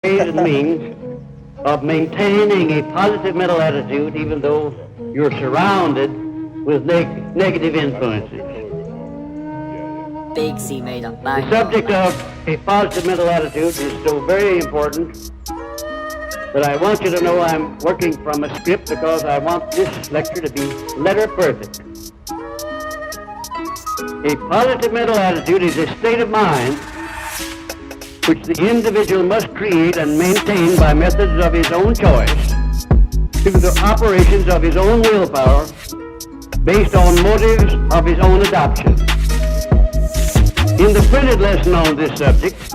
ways and means of maintaining a positive mental attitude even though you're surrounded with negative influences. Big C made up. The subject of a positive mental attitude is so very important that I want you to know I'm working from a script because I want this lecture to be letter perfect. A positive mental attitude is a state of mind which the individual must create and maintain by methods of his own choice through the operations of his own willpower based on motives of his own adoption. In the printed lesson on this subject,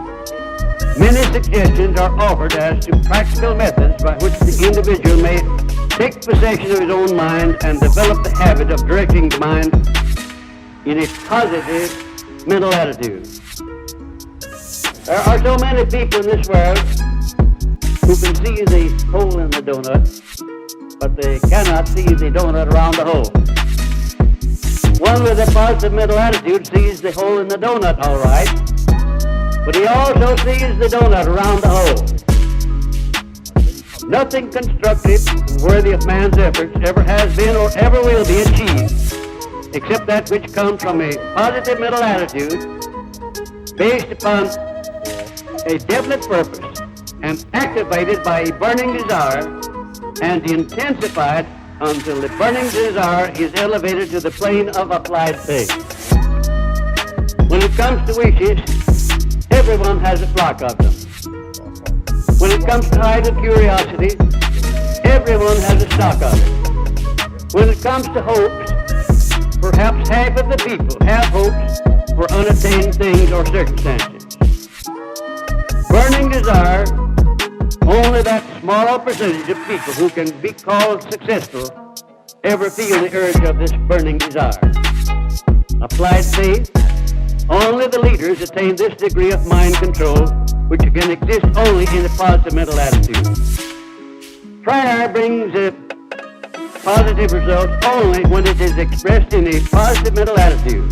many suggestions are offered as to practical methods by which the individual may take possession of his own mind and develop the habit of directing the mind in a positive mental attitude. There are so many people in this world who can see the hole in the donut, but they cannot see the donut around the hole. One with a positive mental attitude sees the hole in the donut all right, but he also sees the donut around the hole. Nothing constructive and worthy of man's efforts ever has been or ever will be achieved, except that which comes from a positive mental attitude based upon a definite purpose and activated by a burning desire and intensified until the burning desire is elevated to the plane of applied faith. When it comes to wishes, everyone has a flock of them. When it comes to idle curiosity, everyone has a stock of it. When it comes to hopes, perhaps half of the people have hopes for unattained things or circumstances. Burning desire, only that small percentage of people who can be called successful ever feel the urge of this burning desire. Applied faith, only the leaders attain this degree of mind control, which can exist only in a positive mental attitude. Prayer brings a positive result only when it is expressed in a positive mental attitude.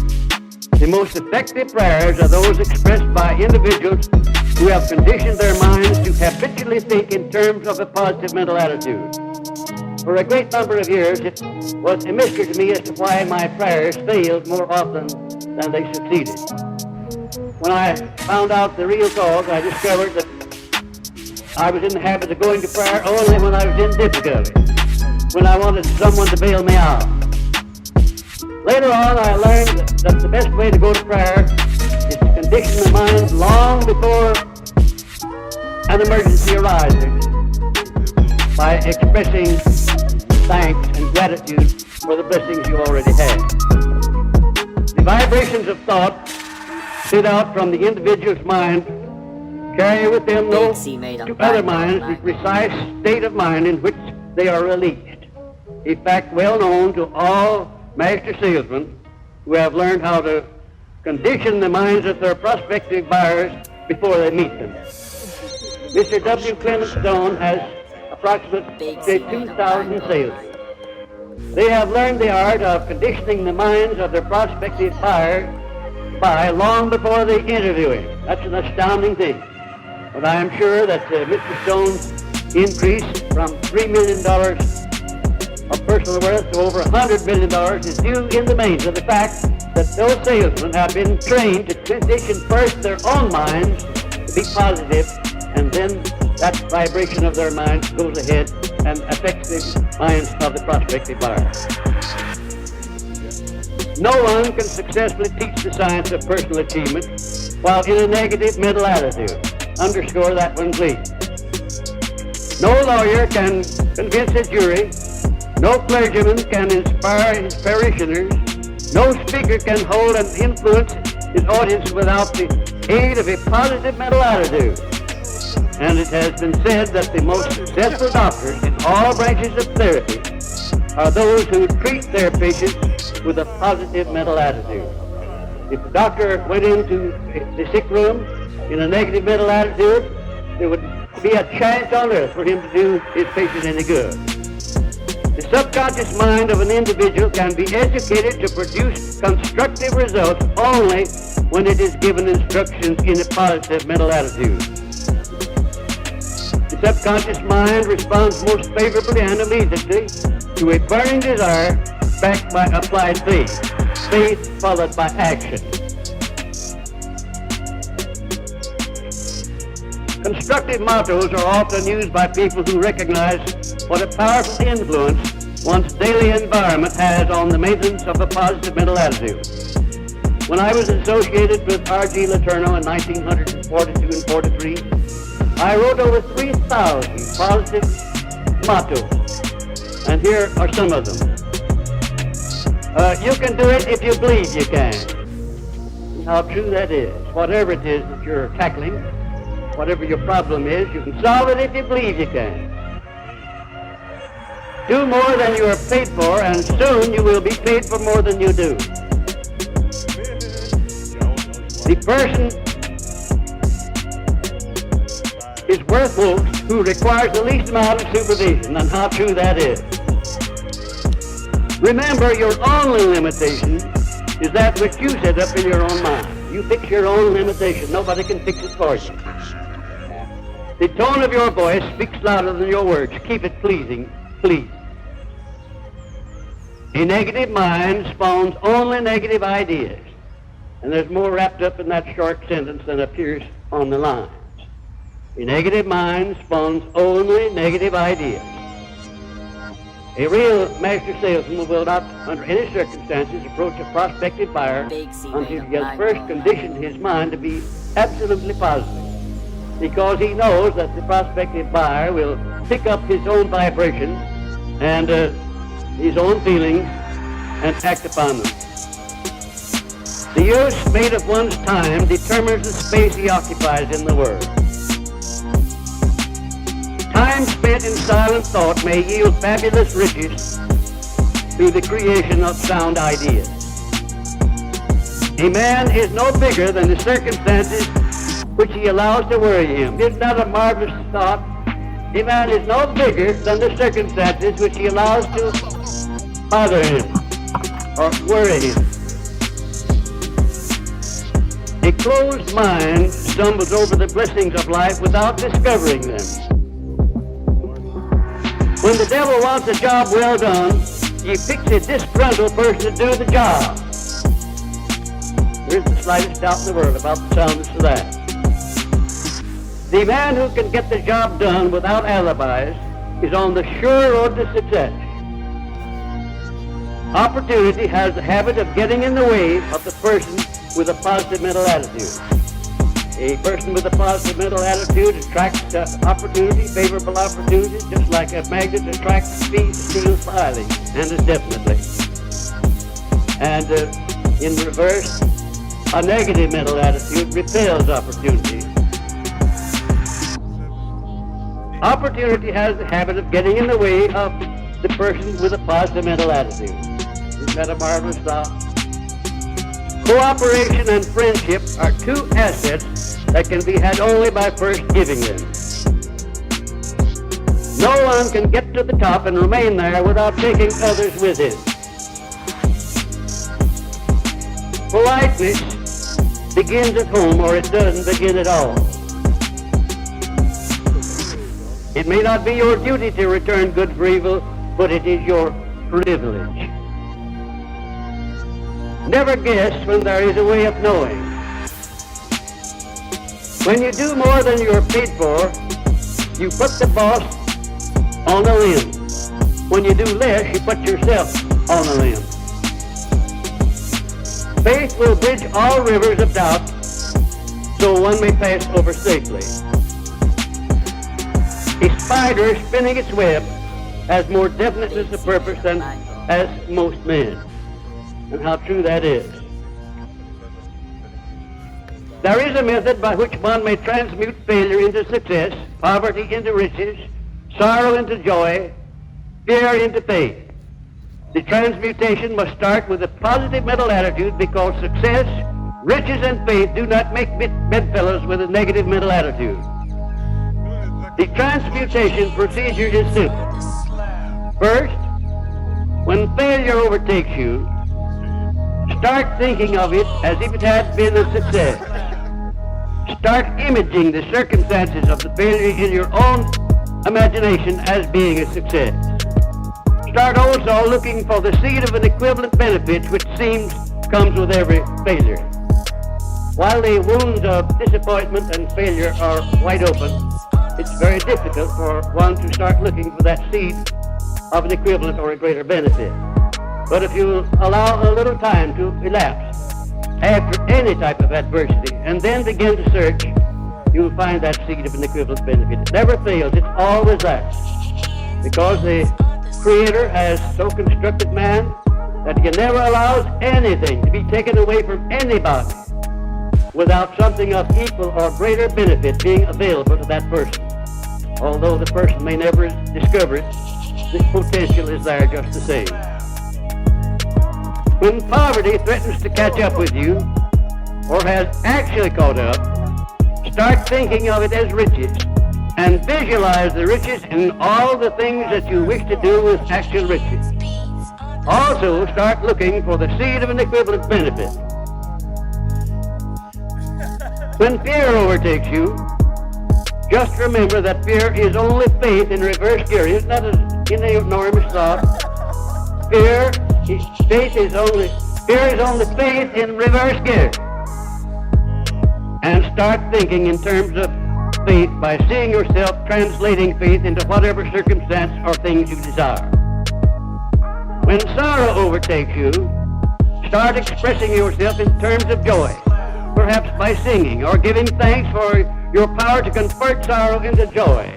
The most effective prayers are those expressed by individuals who have conditioned their minds to habitually think in terms of a positive mental attitude. For a great number of years, it was a mystery to me as to why my prayers failed more often than they succeeded. When I found out the real cause, I discovered that I was in the habit of going to prayer only when I was in difficulty, when I wanted someone to bail me out. Later on, I learned that the best way to go to prayer is to condition the mind long before an emergency arises by expressing thanks and gratitude for the blessings you already have. The vibrations of thought sent out from the individual's mind carry with them to other minds the precise state of mind in which they are released, a fact well known to all master salesmen who have learned how to condition the minds of their prospective buyers before they meet them. Mr. W. Clement Stone has approximately 2,000 salesmen. They have learned the art of conditioning the minds of their prospective buyers by long before they interview him. That's an astounding thing. But I am sure that Mr. Stone's increase from $3 million of personal worth to over $100 million is due in the main to the fact that those salesmen have been trained to condition first their own minds to be positive, and then that vibration of their minds goes ahead and affects the minds of the prospective buyer. No one can successfully teach the science of personal achievement while in a negative mental attitude. Underscore that one, please. No lawyer can convince a jury. No clergyman can inspire his parishioners. No speaker can hold and influence his audience without the aid of a positive mental attitude. And it has been said that the most successful doctors in all branches of therapy are those who treat their patients with a positive mental attitude. If the doctor went into the sick room in a negative mental attitude, there would be a chance on earth for him to do his patient any good. The subconscious mind of an individual can be educated to produce constructive results only when it is given instructions in a positive mental attitude. subconscious mind responds most favorably and immediately to a burning desire backed by applied faith. Faith followed by action. Constructive mottos are often used by people who recognize what a powerful influence one's daily environment has on the maintenance of a positive mental attitude. When I was associated with R.G. Letourneau in 1942 and 43, I wrote over 3,000 positive mottos, and here are some of them. You can do it if you believe you can. And how true that is. Whatever it is that you're tackling, whatever your problem is, you can solve it if you believe you can. Do more than you are paid for, and soon you will be paid for more than you do. The person is worth most who requires the least amount of supervision, and how true that is. Remember, your only limitation is that which you set up in your own mind. You fix your own limitation. Nobody can fix it for you. The tone of your voice speaks louder than your words. Keep it pleasing, please. A negative mind spawns only negative ideas. And there's more wrapped up in that short sentence than appears on the lines. A negative mind spawns only negative ideas. A real master salesman will not, under any circumstances, approach a prospective buyer until he has first conditioned his mind to be absolutely positive, because he knows that the prospective buyer will pick up his own vibrations and his own feelings and act upon them. The use made of one's time determines the space he occupies in the world. Time spent in silent thought may yield fabulous riches through the creation of sound ideas. A man is no bigger than the circumstances which he allows to worry him. Isn't that a marvelous thought? A man is no bigger than the circumstances which he allows to bother him or worry him. A closed mind stumbles over the blessings of life without discovering them. When the devil wants a job well done, he picks a disgruntled person to do the job. There's the slightest doubt in the world about the soundness of that. The man who can get the job done without alibis is on the sure road to success. Opportunity has the habit of getting in the way of the person with a positive mental attitude. A person with a positive mental attitude attracts opportunity, favorable opportunity, just like a magnet attracts steel filings, and indefinitely. And in reverse, a negative mental attitude repels opportunity. Opportunity has the habit of getting in the way of the person with a positive mental attitude. Isn't that a marvelous thought? Cooperation and friendship are two assets that can be had only by first giving them. No one can get to the top and remain there without taking others with him. Politeness begins at home, or it doesn't begin at all. It may not be your duty to return good for evil, but it is your privilege. Never guess when there is a way of knowing. When you do more than you are paid for, you put the boss on a limb. When you do less, you put yourself on a limb. Faith will bridge all rivers of doubt, so one may pass over safely. A spider spinning its web has more definiteness of purpose than has most men. And how true that is. There is a method by which one may transmute failure into success, poverty into riches, sorrow into joy, fear into faith. The transmutation must start with a positive mental attitude, because success, riches, and faith do not make bedfellows with a negative mental attitude. The transmutation procedure is simple. First, when failure overtakes you, start thinking of it as if it had been a success. Start imaging the circumstances of the failure in your own imagination as being a success. Start also looking for the seed of an equivalent benefit which seems comes with every failure. While the wounds of disappointment and failure are wide open, it's very difficult for one to start looking for that seed of an equivalent or a greater benefit. But if you allow a little time to elapse after any type of adversity and then begin to search, you'll find that seed of an equivalent benefit. It never fails, it's always there. Because the Creator has so constructed man that he never allows anything to be taken away from anybody without something of equal or greater benefit being available to that person. Although the person may never discover it, the potential is there just the same. When poverty threatens to catch up with you, or has actually caught up, start thinking of it as riches, and visualize the riches in all the things that you wish to do with actual riches. Also, start looking for the seed of an equivalent benefit. When fear overtakes you, just remember that fear is only faith in reverse gear. Isn't that an enormous thought? Fear is only faith in reverse gear. And start thinking in terms of faith by seeing yourself translating faith into whatever circumstance or things you desire. When sorrow overtakes you, start expressing yourself in terms of joy, perhaps by singing or giving thanks for your power to convert sorrow into joy.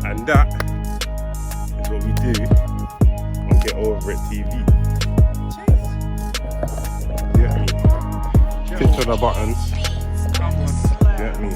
And that is what we do on Get Over It TV. You get me? Pinch on the buttons. You get me?